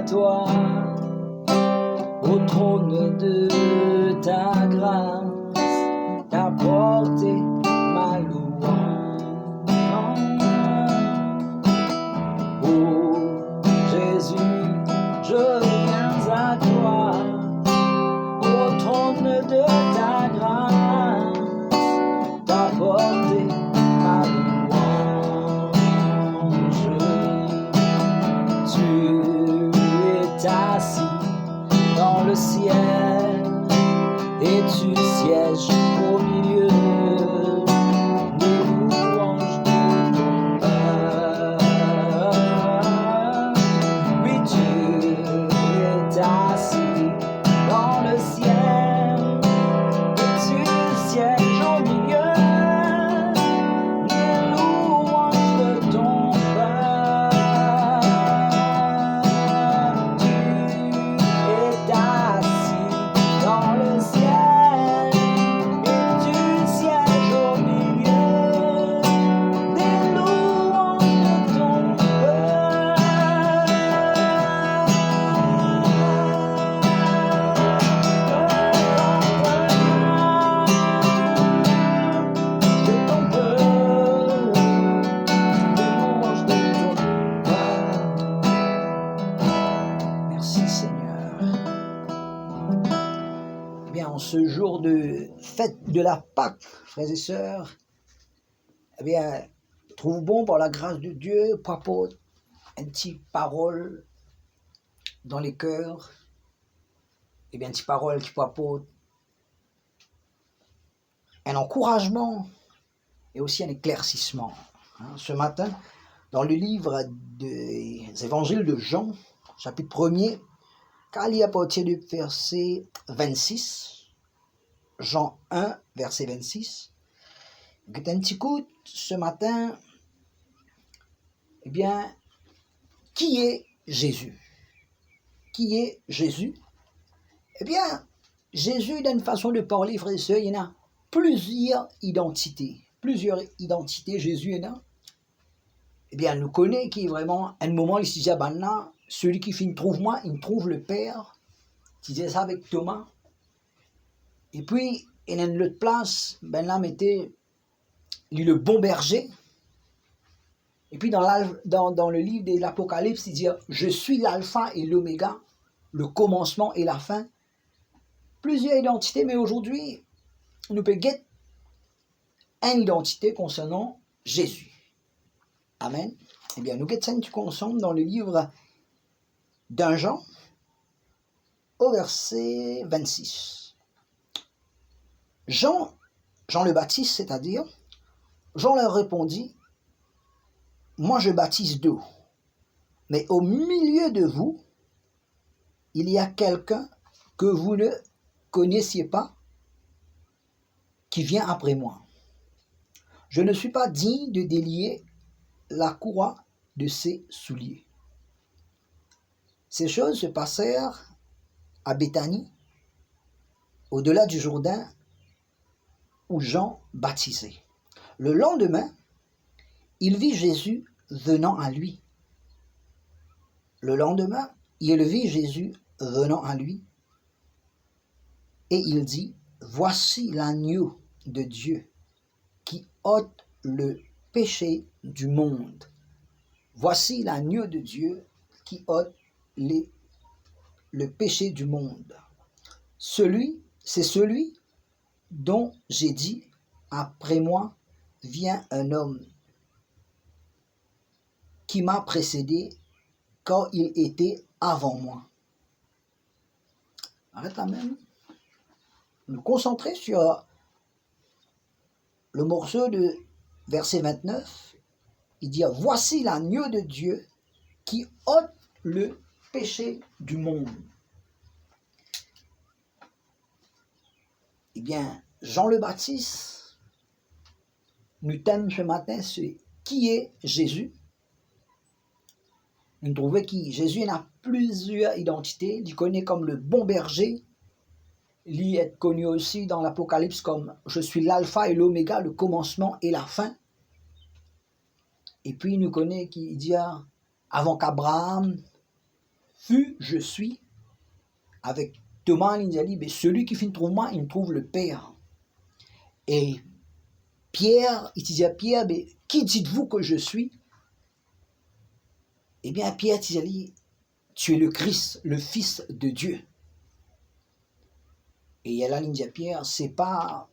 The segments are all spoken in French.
toi, au trône de ta grâce, d'apporter ma louange. Oh Jésus, je viens à toi, au trône de ta grâce, d'apporter ma louange. Tu es assis dans le ciel et tu sièges au milieu des louanges de ton peuple. Oui, tu es assis dans le ciel et tu sièges au milieu des louanges de ton peuple. Tu es assis dans le ciel et tu sièges au milieu des louanges de ton peuple. De ton peuple, des louanges de ton peuple. Merci Seigneur. Bien, en ce jour de fête de la Pâque, frères et sœurs, eh bien, trouve bon par la grâce de Dieu, pour apporter une petite parole dans les cœurs, et bien, une petite parole qui peut apporter un encouragement et aussi un éclaircissement. Ce matin, dans le livre des évangiles de Jean, chapitre 1er, car il y a à partir du verset 26, Jean 1, verset 26, que tu as un petit coup ce matin, eh bien, qui est Jésus? Qui est Jésus? Eh bien, Jésus, d'une façon de parler, frères et sœurs, il y en a plusieurs identités. Plusieurs identités, Jésus est là. Eh bien, nous connaît qui est vraiment, à un moment, il se disait, ben là, celui qui finit trouve moi, il trouve le Père. Il disait ça avec Thomas. Et puis, il y a une autre place, ben là, mettait lui le bon berger. Et puis, dans le livre de l'Apocalypse, il dit, je suis l'alpha et l'oméga, le commencement et la fin. Plusieurs identités, mais aujourd'hui, nous peut get une identité concernant Jésus. Amen. Eh bien, nous get ça ensemble dans le livre d'un Jean, au verset 26. Jean le Baptiste, c'est-à-dire, Jean leur répondit, moi je baptise d'eau, mais au milieu de vous, il y a quelqu'un que vous ne connaissiez pas, qui vient après moi. Je ne suis pas digne de délier la courroie de ses souliers. Ces choses se passèrent à Béthanie, au-delà du Jourdain, où Jean baptisait. Le lendemain, il vit Jésus venant à lui. Le lendemain, il vit Jésus venant à lui, et il dit, voici l'agneau de Dieu qui ôte le péché du monde. Voici l'agneau de Dieu qui ôte le péché du monde. C'est celui dont j'ai dit, après moi vient un homme qui m'a précédé, car il était avant moi. Arrête là même. Nous concentrer sur le morceau de verset 29. Il dit, voici l'agneau de Dieu qui ôte le péché du monde. Eh bien, Jean le Baptiste, nous thème ce matin, c'est qui est Jésus? Nous trouvons que Jésus a plusieurs identités. Il connaît comme le bon berger. Il est connu aussi dans l'Apocalypse comme je suis l'alpha et l'oméga, le commencement et la fin. Et puis il nous connaît qui dit avant qu'Abraham fut, je suis, avec Thomas, il dit, ben, celui qui finit trouve moi, il trouve le Père. Et Pierre, il dit à Pierre, ben, qui dites-vous que je suis? Eh bien, Pierre, il dit, tu es le Christ, le Fils de Dieu. Et il y a la ligne de Pierre, c'est pas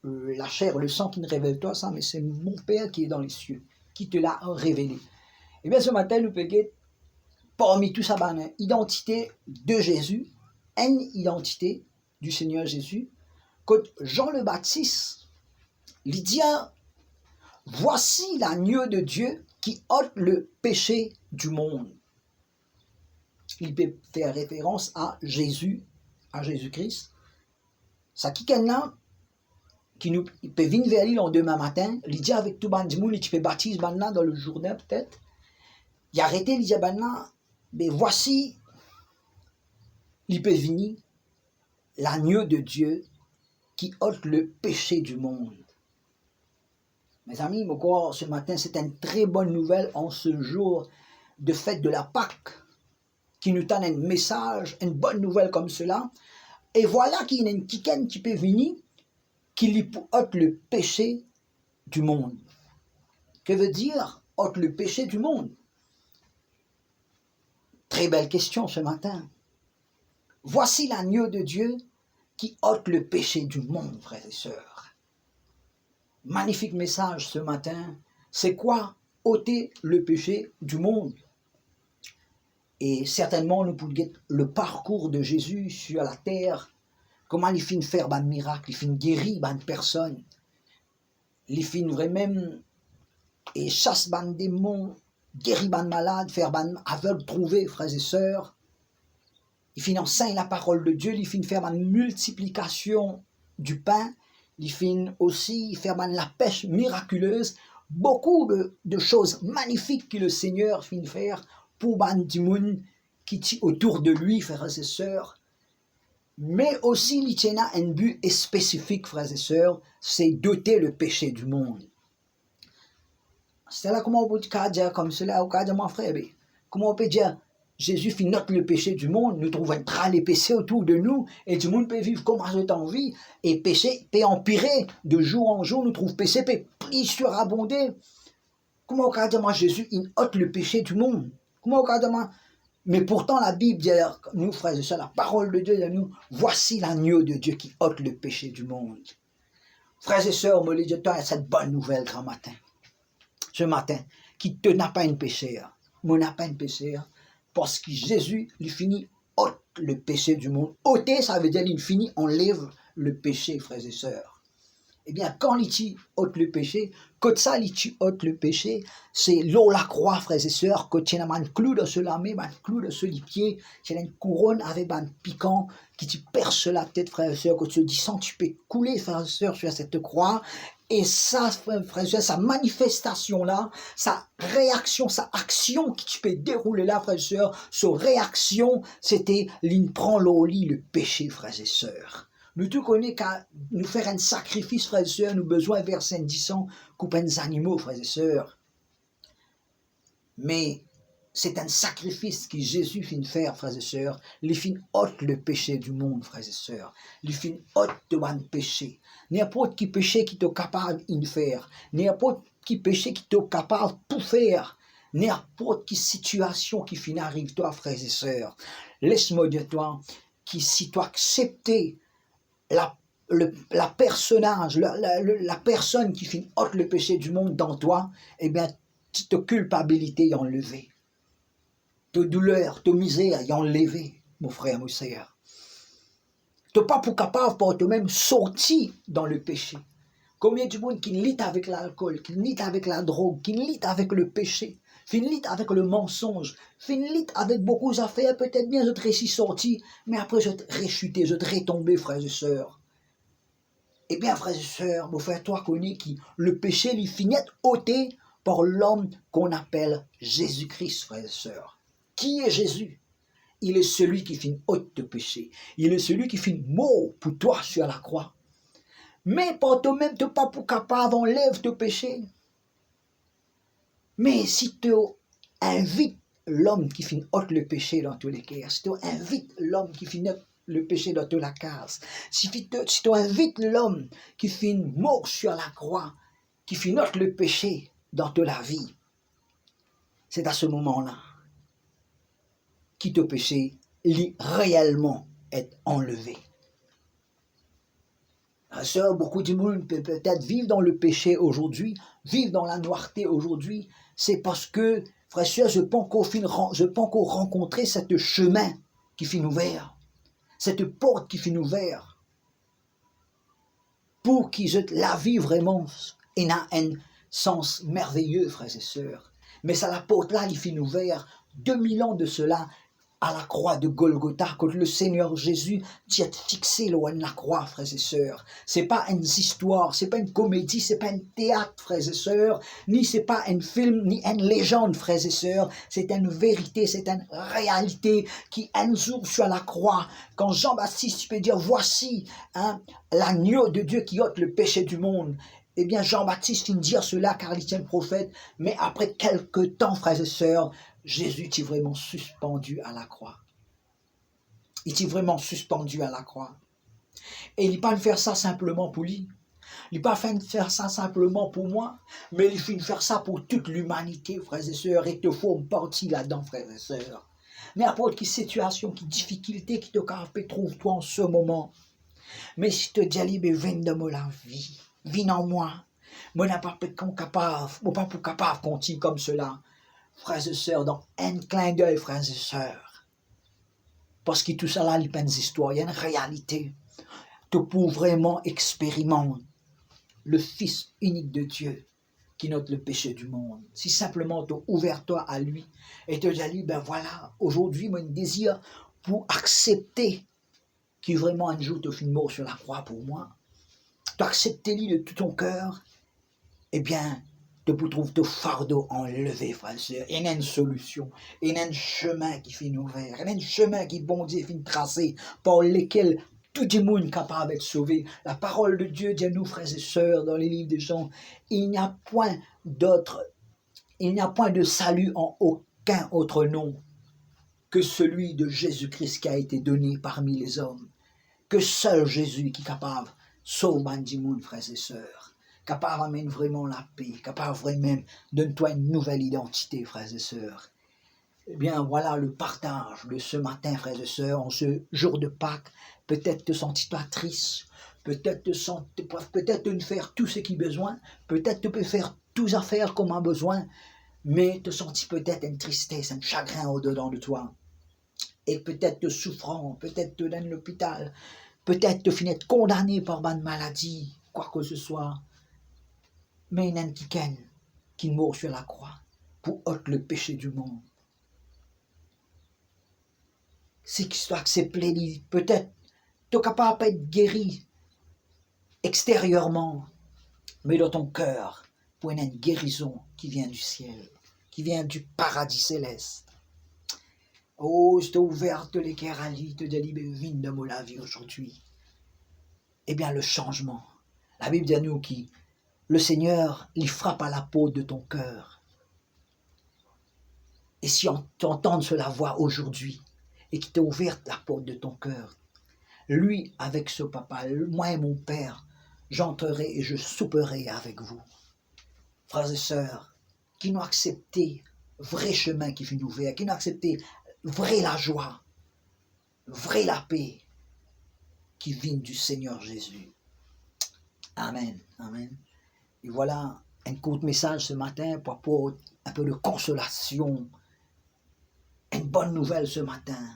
la chair, le sang qui ne révèle toi ça, mais c'est mon Père qui est dans les cieux, qui te l'a révélé. Et bien ce matin, nous pouvons parmi tout ça, une identité de Jésus, une identité du Seigneur Jésus, que Jean le Baptiste, il dit, voici l'agneau de Dieu qui ôte le péché du monde. Il peut faire référence à Jésus, à Jésus-Christ. Ça qui là qui nous peut venir vers lui le demain matin, il dit avec tout le monde, il peut baptiser maintenant dans le journée peut-être. Il a arrêté, il dit maintenant, mais voici, il peut venir l'agneau de Dieu qui ôte le péché du monde. Mes amis, ce matin, c'est une très bonne nouvelle en ce jour de fête de la Pâque, qui nous donne un message, une bonne nouvelle comme cela. Et voilà qu'il y a une quelqu'un qui peut venir, qui lui ôte le péché du monde. Que veut dire ôte le péché du monde? Très belle question ce matin. Voici l'agneau de Dieu qui ôte le péché du monde, frères et sœurs. Magnifique message ce matin. C'est quoi ôter le péché du monde? Et certainement, nous pouvons dire le parcours de Jésus sur la terre, comment il finit faire un miracle, il finit guérir une personne, il finit vraiment et chasse des démons, guérir des malades, faire des aveugles trouver, frères et sœurs. Il finit enseigne la parole de Dieu, il finit faire une multiplication du pain, il finit aussi faire la pêche miraculeuse, beaucoup de choses magnifiques que le Seigneur finit faire pour les gens qui sont autour de lui, frères et sœurs. Mais aussi, il tient un but spécifique, frères et sœurs, c'est d'ôter le péché du monde. C'est là comment on peut dire comme cela, au cas de mon frère, comment on peut dire, Jésus finit le péché du monde, nous trouvons les péchés autour de nous, et tout le monde peut vivre comme on a envie, et péché peut empirer, de jour en jour, nous trouvons péché peut plus surabonder. Comment on peut dire, moi, Jésus, il ôte le péché du monde? Comment on peut dire, moi, mais pourtant la Bible dit, nous frères et sœurs, la parole de Dieu dit nous, voici l'agneau de Dieu qui ôte le péché du monde. Frères et sœurs, me dit toi cette bonne nouvelle grand matin. Ce matin, qui te n'a pas une pécheur, moi n'a pas une pécheur, parce que Jésus, il finit ôte le péché du monde. Ôter, ça veut dire il finit, enlève le péché, frères et sœurs. Eh bien, quand il ôte le péché, quand ça, il ôte le péché, c'est l'eau la croix, frères et sœurs, que tu as un clou de ce lamé, un clou de ce pied, tu as une couronne avec un piquant qui te perce la tête, frères et sœurs, que tu te dis, sans tu peux couler, frères et sœurs, sur cette croix. Et ça, frères et sœurs, sa manifestation-là, sa réaction, sa action qui tu peux dérouler là, frères et sœurs, sa réaction, c'était, il prend l'eau, le péché, frères et sœurs. Nous tout connaissons qu'à nous faire un sacrifice, frères et sœurs, nous besoin verser 10 ans, couper des animaux, frères et sœurs. Mais c'est un sacrifice que Jésus finit faire, frères et sœurs. Il finit ôte le péché du monde, frères et sœurs. Il finit ôte de un péché. N'importe qui péché qui t'est capable de faire. N'importe qui péché qui t'est capable de faire. N'importe qui situation qui finit arrive toi, frères et sœurs. Laisse-moi dire toi, qui si toi accepter la personne qui finit ôte le péché du monde dans toi, eh bien, ta culpabilité est enlevée. Ta douleur, ta misère est enlevée, mon frère, mon sœur. Tu n'es pas pour capable pour toi-même sortir dans le péché. Combien de monde qui lutte avec l'alcool, qui lutte avec la drogue, qui lutte avec le péché, qui lutte avec le mensonge, qui lutte avec beaucoup d'affaires, peut-être bien je te réussis sorti, mais après je te réchuté, je te retombé, frères et sœurs. Eh bien, frères et sœurs, mon frère, toi connais qui le péché lui finit ôté par l'homme qu'on appelle Jésus-Christ, frères et sœurs. Qui est Jésus? Il est celui qui finit ôte de péché. Il est celui qui finit mort pour toi sur la croix. Mais par toi-même, tu n'es pas pour capable enlève tes péchés. Mais si tu invites l'homme qui finit ôte le péché dans tous les cœurs, si tu invites l'homme qui finit le péché dans toute la case, si tu invites l'homme qui finit mort sur la croix, qui finit ôte le péché dans toute la vie, c'est à ce moment-là qui ton péché réellement est enlevé. Ça, beaucoup de monde peut peut-être vivre dans le péché aujourd'hui, vivre dans la noirté aujourd'hui, c'est parce que, frère et sœur, je peux encore rencontrer cette chemin qui finit ouvert, cette porte qui finit ouverte, pour qu'ils aient la vie vraiment, et a un sens merveilleux, frères et sœurs. Mais ça, la porte là, il finit ouverte, 2000 ans de cela, à la croix de Golgotha, quand le Seigneur Jésus t'y est fixé loin de la croix, frères et sœurs. C'est pas une histoire, c'est pas une comédie, c'est pas un théâtre, frères et sœurs, ni c'est pas un film, ni une légende, frères et sœurs. C'est une vérité, c'est une réalité qui, un jour sur la croix, quand Jean-Baptiste peut dire, voici l'agneau de Dieu qui ôte le péché du monde. Eh bien, Jean-Baptiste finit de dire cela car il tient le prophète, mais après quelques temps, frères et sœurs, Jésus est vraiment suspendu à la croix. Il est vraiment suspendu à la croix. Et il n'est pas de faire ça simplement pour lui. Il n'est pas de faire ça simplement pour moi, mais il fait de faire ça pour toute l'humanité, frères et sœurs, et te faut une partie là-dedans, frères et sœurs. Mais n'importe quelle situation, quelle difficulté qui te trouve-toi en ce moment. Mais si tu te dis, viens de moi la vie, viens en moi. Moi, je n'ai pas capable de continuer comme cela. Frères et sœurs, dans un clin d'œil, frères et sœurs. Parce que tout ça là, il y a une histoire, il y a une réalité. Tu peux vraiment expérimenter le Fils unique de Dieu qui note le péché du monde. Si simplement tu ouvres toi à lui et te dis, ben voilà, aujourd'hui, moi, un désir pour accepter qu'il vraiment un jour te fait mort sur la croix pour moi. Tu acceptes lui de tout ton cœur, eh bien, tu peux trouver ton fardeau enlevé, frère et sœur. Il y a une solution, il y a un chemin qui finit ouvert, il y a un chemin qui, bon Dieu, finit tracé, par lequel tout le monde est capable d'être sauvé. La parole de Dieu dit à nous, frères et sœurs, dans les livres des gens, il n'y a point de salut en aucun autre nom que celui de Jésus-Christ qui a été donné parmi les hommes. Que seul Jésus qui est capable de sauver du monde, frères et sœurs. Capable d'amener vraiment la paix, capable vraiment de donner une nouvelle identité, frères et sœurs. Eh bien, voilà le partage de ce matin, frères et sœurs, en ce jour de Pâques. Peut-être te sentis-toi triste, peut-être te ne faire tout ce qui est besoin, peut-être tu peux faire tout à faire comme un besoin, mais te sentis peut-être une tristesse, un chagrin au-dedans de toi. Et peut-être te souffrant, peut-être te donne l'hôpital, peut-être te finir condamné par une maladie, quoi que ce soit. Mais il y a un qui meurt sur la croix pour ôter le péché du monde. C'est qu'il soit accepté, peut-être tu es capable d'être guéri extérieurement, mais dans ton cœur, pour une guérison qui vient du ciel, qui vient du paradis céleste. Oh, je t'ai ouvert les cœurs à lui, te dis, viens de moi la vie aujourd'hui. Eh bien, le changement. La Bible dit à nous qui le Seigneur, il frappe à la peau de ton cœur. Et si on t'entend cela voix aujourd'hui, et qui t'a ouvert la porte de ton cœur, lui, avec ce papa, moi et mon père, j'entrerai et je souperai avec vous. Frères et sœurs, qui n'ont accepté vrai chemin qui finit ouvert, qui n'ont accepté vrai la joie, vrai la paix, qui vient du Seigneur Jésus. Amen, amen. Et voilà un court message ce matin pour apporter un peu de consolation, une bonne nouvelle ce matin,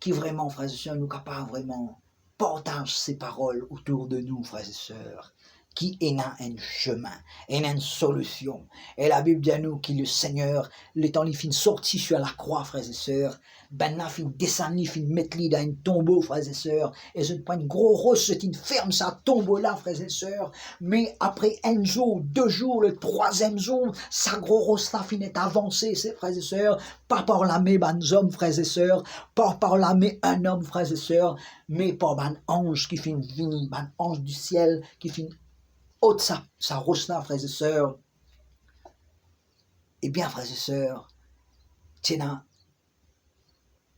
qui vraiment, frères et sœurs, nous capable vraiment partage ces paroles autour de nous, frères et sœurs, qui est un chemin, est une solution. Et la Bible dit à nous que le Seigneur, le temps il finit sorti sur la croix, frères et sœurs, ben là, il descend, il mettre dans un tombeau, frères et sœurs, et je prends une grosse roche, il ferme sa tombeau là, frères et sœurs, mais après un jour, 2 jours, le 3e jour, sa grosse roche là finit avancée, frères et sœurs, pas par la main des hommes, frères et sœurs, pas par la main un homme, frères et sœurs, mais par un ange qui finit venir, un ange du ciel qui finit haute sa roche là, frères et sœurs. Eh bien, frères et sœurs, tiens,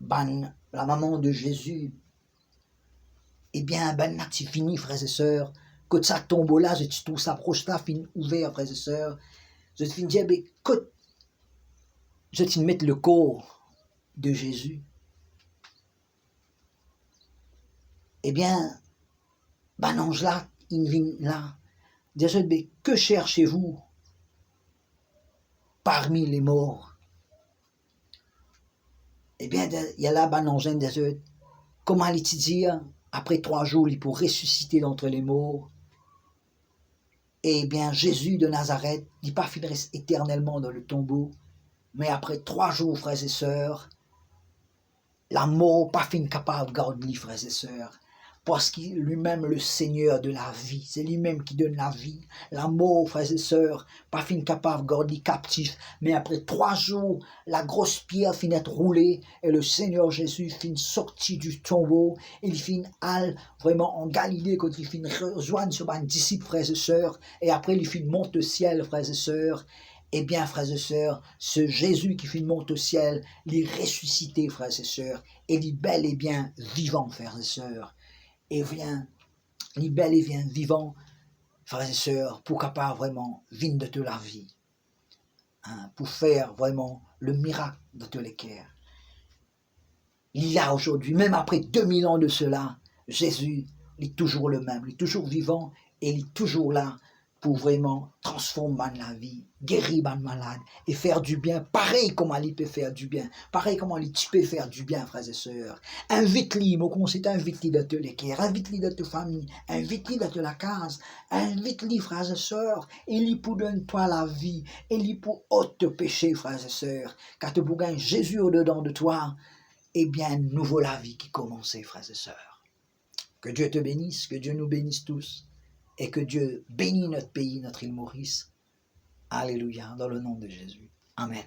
la maman de Jésus, eh bien, ben, là, c'est fini, frères et sœurs. Que ça tombe là, je tout s'approche là, fin ouvert, frères et sœurs. Je te dire, ben, que je te mettre le corps de Jésus. Eh bien, ben, ange là, il vient là. Déjà, ben, que cherchez-vous parmi les morts? Eh bien, il y a là, ben, ange, déjà, comment allait-il dire, après 3 jours, il pour ressusciter d'entre les morts? Eh bien, Jésus de Nazareth, il n'est pas fini de rester éternellement dans le tombeau, mais après 3 jours, frères et sœurs, la mort pas fin capable de garder, frères et sœurs, parce qu'il est lui-même le Seigneur de la vie, c'est lui-même qui donne la vie. La mort, frères et sœurs, pas fin capable de garder captif, mais après 3 jours, la grosse pierre finit d'être roulée et le Seigneur Jésus finit sorti du tombeau, il finit vraiment en Galilée quand il finit rejoindre sur un disciple, frères et sœurs, et après il finit monte au ciel, frères et sœurs. Eh bien, frères et sœurs, ce Jésus qui finit monte au ciel, il est ressuscité, frères et sœurs, et il est bel et bien vivant, frères et sœurs. Et vient, il est bel et bien vivant, frères et sœurs, pour capable vraiment vivre de toute la vie, hein, pour faire vraiment le miracle de tous les cœurs. Il y a aujourd'hui, même après 2000 ans de cela, Jésus il est toujours le même, il est toujours vivant et il est toujours là pour vraiment transformer la vie, guérir les malades et faire du bien, pareil comme il peut faire du bien, pareil comme il peut faire du bien, frères et sœurs. Invite-les, mon conseil, invite-les de te l'équerre, invite-les de ta famille, invite-les de la case, invite-les, frères et sœurs, et il pour donner toi la vie, et il pour ôter péché, frères et sœurs, car tu pour Jésus au-dedans de toi, eh bien, nouveau la vie qui commençait, frères et sœurs. Que Dieu te bénisse, que Dieu nous bénisse tous, et que Dieu bénisse notre pays, notre île Maurice. Alléluia, dans le nom de Jésus. Amen.